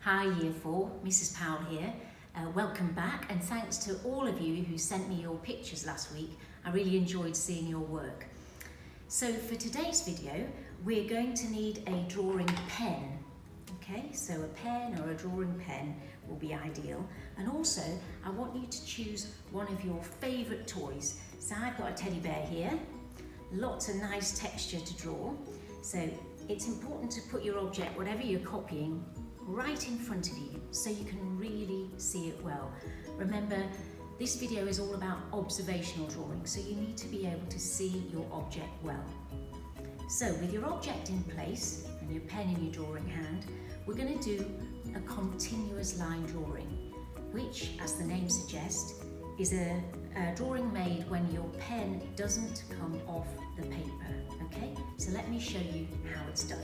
Hi Year 4, Mrs Powell here. Welcome back, and thanks to all of you who sent me your pictures last week. I really enjoyed seeing your work. So for today's video, we're going to need a drawing pen. Okay, so a pen or a drawing pen will be ideal. And also, I want you to choose one of your favourite toys. So I've got a teddy bear here, lots of nice texture to draw. So it's important to put your object, whatever you're copying, right in front of you so you can really see it well. Remember, this video is all about observational drawing, so you need to be able to see your object well. So with your object in place and your pen in your drawing hand, we're going to do a continuous line drawing, which, as the name suggests, is a drawing made when your pen doesn't come off the paper. Okay, so let me show you how it's done.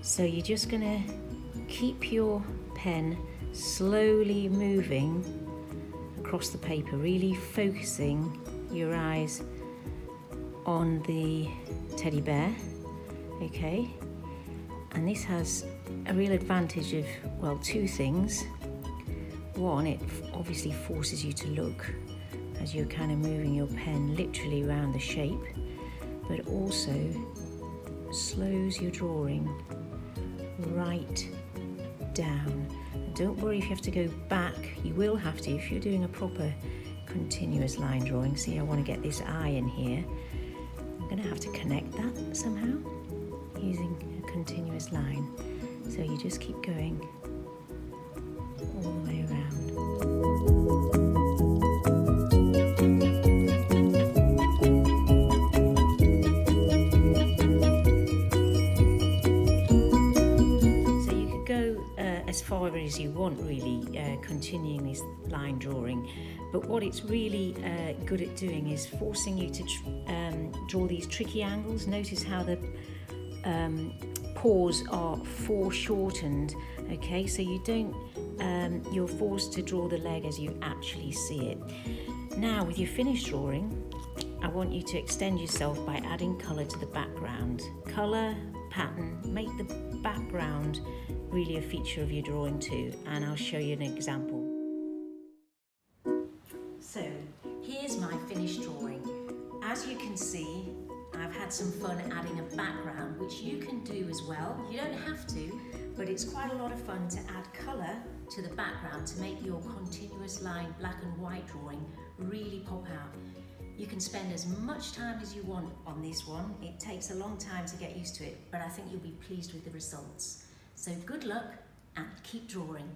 So you're just going to keep your pen slowly moving across the paper, really focusing your eyes on the teddy bear, okay? And this has a real advantage of, well, two things. One, it obviously forces you to look as you're kind of moving your pen literally around the shape, but also slows your drawing right down. And don't worry if you have to go back. You will have to if you're doing a proper continuous line drawing. See, I want to get this eye in here. I'm going to have to connect that somehow using a continuous line. So you just keep going all the way around. As far as you want, really, continuing this line drawing, but what it's really good at doing is forcing you to draw these tricky angles. Notice how the paws are foreshortened, okay, so you don't you're forced to draw the leg as you actually see it. Now with your finished drawing, I want you to extend yourself by adding colour to the background. Colour, pattern, make the background really a feature of your drawing too, and I'll show you an example. So here's my finished drawing. As you can see, I've had some fun adding a background, which you can do as well. You don't have to, but it's quite a lot of fun to add colour to the background to make your continuous line black and white drawing really pop out. You can spend as much time as you want on this one. It takes a long time to get used to it, but I think you'll be pleased with the results. So good luck and keep drawing.